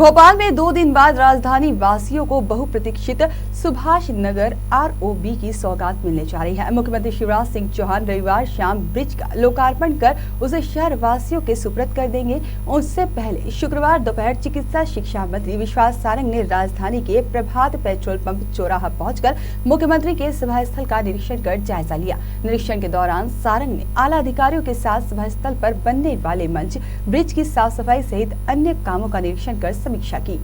भोपाल में 2 दिन बाद राजधानी वासियों को बहुप्रतीक्षित सुभाष नगर आरओबी की सौगात मिलने जा रही है। मुख्यमंत्री शिवराज सिंह चौहान रविवार शाम ब्रिज का लोकार्पण कर उसे शहर वासियों के सुपुर्द कर देंगे। उससे पहले शुक्रवार दोपहर चिकित्सा शिक्षा मंत्री विश्वास सारंग ने राजधानी के प्रभात पेट्रोल पंप चौराहा पहुंचकर मुख्यमंत्री के सभा स्थल का निरीक्षण कर जायजा लिया। निरीक्षण के दौरान सारंग ने आला अधिकारियों के साथ सभा स्थल पर बनने वाले मंच, ब्रिज की साफ सफाई सहित अन्य कामों का निरीक्षण कर समीक्षा की।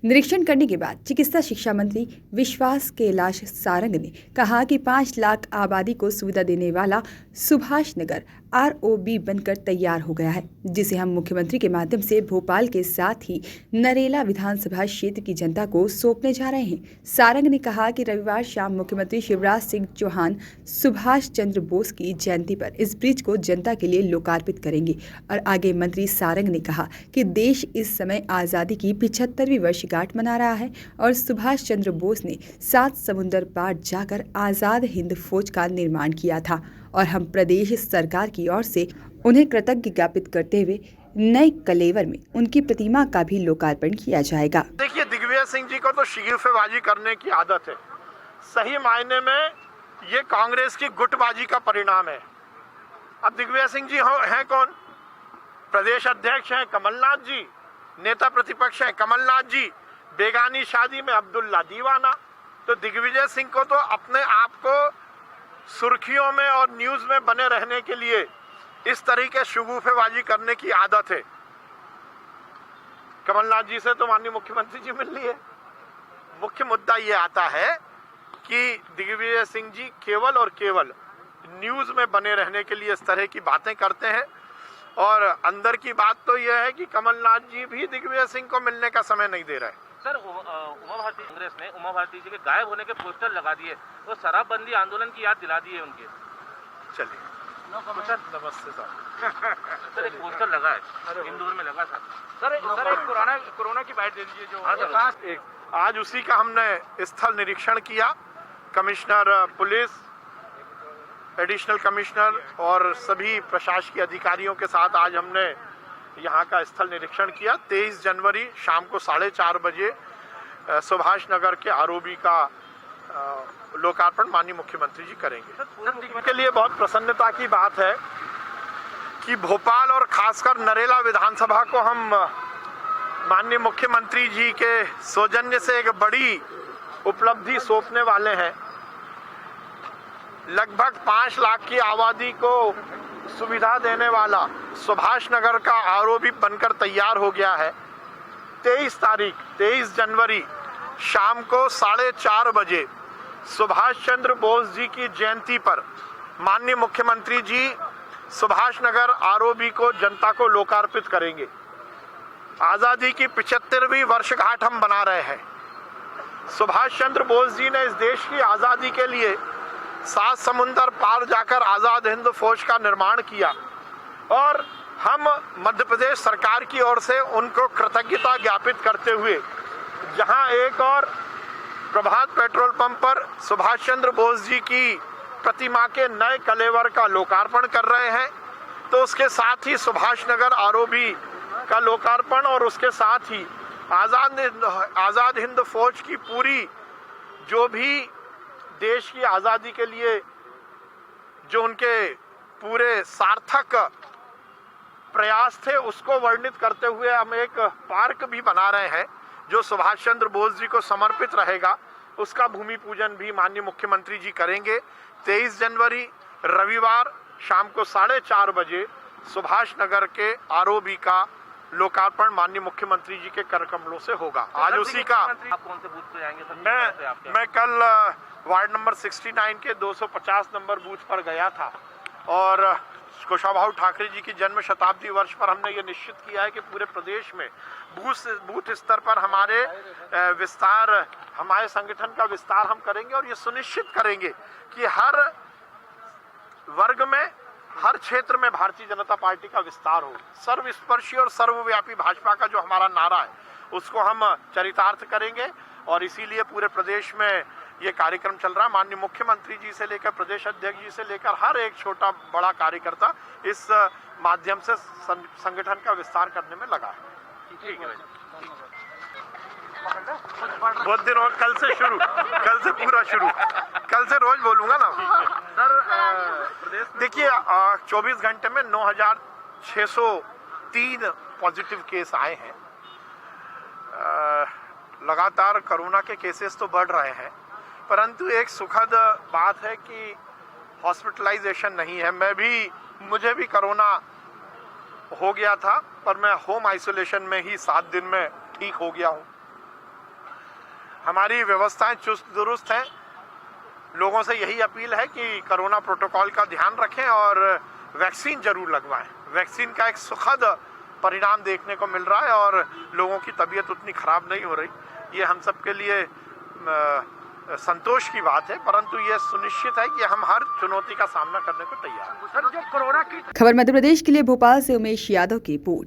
निरीक्षण करने के बाद चिकित्सा शिक्षा मंत्री विश्वास कैलाश सारंग ने कहा कि 5 लाख आबादी को सुविधा देने वाला सुभाष नगर आरओबी बनकर तैयार हो गया है, जिसे हम मुख्यमंत्री के माध्यम से भोपाल के साथ ही नरेला विधानसभा क्षेत्र की जनता को सौंपने जा रहे हैं। सारंग ने कहा कि रविवार शाम मुख्यमंत्री शिवराज सिंह चौहान सुभाष चंद्र बोस की जयंती पर इस ब्रिज को जनता के लिए लोकार्पित करेंगे। और आगे मंत्री सारंग ने कहा कि देश इस समय आज़ादी की 75वीं वर्षगांठ मना रहा है और सुभाष चंद्र बोस ने 7 समुंदर पार जाकर आज़ाद हिंद फौज का निर्माण किया था और हम प्रदेश सरकार की ओर से उन्हें कृतज्ञ ज्ञापित करते हुए नए कलेवर में उनकी प्रतिमा का भी लोकार्पण किया जाएगा। देखिए, दिग्विजय सिंह जी को तो शिगुफेबाजी करने की आदत है। सही मायने में ये कांग्रेस की गुटबाजी का परिणाम है। अब दिग्विजय सिंह जी हैं कौन? प्रदेश अध्यक्ष हैं कमलनाथ जी, नेता प्रतिपक्ष हैं कमलनाथ जी, बेगानी शादी में अब्दुल्ला दीवाना। तो दिग्विजय सिंह को तो अपने आप को सुर्खियों में और न्यूज में बने रहने के लिए इस तरीके शगुफेबाजी करने की आदत है। कमलनाथ जी से तो माननीय मुख्यमंत्री जी मिल लिए। मुख्य मुद्दा ये आता है कि दिग्विजय सिंह जी केवल और केवल न्यूज में बने रहने के लिए इस तरह की बातें करते हैं। और अंदर की बात तो यह है कि कमलनाथ जी भी दिग्विजय सिंह को मिलने का समय नहीं दे रहे। सर, उमा भारती कांग्रेस ने उमा भारती जी के गायब होने के पोस्टर लगा दिए और शराबबंदी आंदोलन की याद दिला दी है उनके। चलिए, नमस्ते सर, एक पोस्टर लगा है, इंदौर में लगा था। सर एक कोरोना की बाइट दे दीजिए जो आज उसी का हमने स्थल निरीक्षण किया। कमिश्नर पुलिस, एडिशनल कमिश्नर और सभी प्रशासकीय अधिकारियों के साथ आज हमने यहाँ का स्थल निरीक्षण किया। 23 जनवरी शाम को 4:30 बजे सुभाष नगर के आरओबी का लोकार्पण माननीय मुख्यमंत्री जी करेंगे। के लिए बहुत प्रसन्नता की बात है कि भोपाल और खासकर नरेला विधानसभा को हम माननीय मुख्यमंत्री जी के सौजन्य से एक बड़ी उपलब्धि सौंपने वाले हैं। लगभग 5 लाख की आबादी को सुविधा देने वाला सुभाष नगर का आरओबी बनकर तैयार हो गया है। 23 जनवरी शाम को 4:30 बजे सुभाष चंद्र बोस जी की जयंती पर माननीय मुख्यमंत्री जी सुभाष नगर आरओबी को जनता को लोकार्पित करेंगे। आजादी की 75वीं वर्षगांठ हम बना रहे हैं। सुभाष चंद्र बोस जी ने इस देश की आजादी के लिए 7 समुंदर पार जाकर आजाद हिंद फौज का निर्माण किया और हम मध्य प्रदेश सरकार की ओर से उनको कृतज्ञता ज्ञापित करते हुए जहां एक और प्रभात पेट्रोल पंप पर सुभाष चंद्र बोस जी की प्रतिमा के नए कलेवर का लोकार्पण कर रहे हैं, तो उसके साथ ही सुभाष नगर आरओबी का लोकार्पण और उसके साथ ही आजाद हिंद फौज की पूरी जो भी देश की आज़ादी के लिए जो उनके पूरे सार्थक प्रयास थे उसको वर्णित करते हुए हम एक पार्क भी बना रहे हैं जो सुभाष चंद्र बोस जी को समर्पित रहेगा। उसका भूमि पूजन भी माननीय मुख्यमंत्री जी करेंगे। 23 जनवरी रविवार शाम को 4:30 बजे सुभाष नगर के आरओबी का लोकार्पण माननीय मुख्यमंत्री जी के कर कमलों से होगा। आज उसी का आप कौन से बूथ पे जाएंगे? मैं कल वार्ड नंबर 69 के 250 नंबर बूथ पर गया था और कुशाभाऊ ठाकरे जी की जन्म शताब्दी वर्ष पर हमने ये निश्चित किया है कि पूरे प्रदेश में बूथ स्तर पर हमारे संगठन का विस्तार हम करेंगे और ये सुनिश्चित करेंगे कि हर वर्ग में, हर क्षेत्र में भारतीय जनता पार्टी का विस्तार हो। सर्वस्पर्शी और सर्वव्यापी भाजपा का जो हमारा नारा है उसको हम चरितार्थ करेंगे और इसीलिए पूरे प्रदेश में ये कार्यक्रम चल रहा है। माननीय मुख्यमंत्री जी से लेकर प्रदेश अध्यक्ष जी से लेकर हर एक छोटा बड़ा कार्यकर्ता इस माध्यम से संगठन का विस्तार करने में लगा है। ठीक है भाई। बहुत दिन और कल से शुरू, कल से पूरा शुरू, कल से रोज बोलूंगा ना। सर प्रदेश में देखिए 24 घंटे में 9,603 पॉजिटिव केस आए हैं। लगातार कोरोना के केसेस तो बढ़ रहे हैं, परंतु एक सुखद बात है कि हॉस्पिटलाइजेशन नहीं है। मुझे भी कोरोना हो गया था, पर मैं होम आइसोलेशन में ही 7 दिन में ठीक हो गया हूँ। हमारी व्यवस्थाएं चुस्त दुरुस्त हैं। लोगों से यही अपील है कि कोरोना प्रोटोकॉल का ध्यान रखें और वैक्सीन जरूर लगवाएं। वैक्सीन का एक सुखद परिणाम देखने को मिल रहा है और लोगों की तबीयत उतनी खराब नहीं हो रही। ये हम सब के लिए संतोष की बात है, परंतु ये सुनिश्चित है कि हम हर चुनौती का सामना करने को तैयार हैं। सर जो कोरोना की खबर मध्य प्रदेश के लिए भोपाल से उमेश यादव की रिपोर्ट।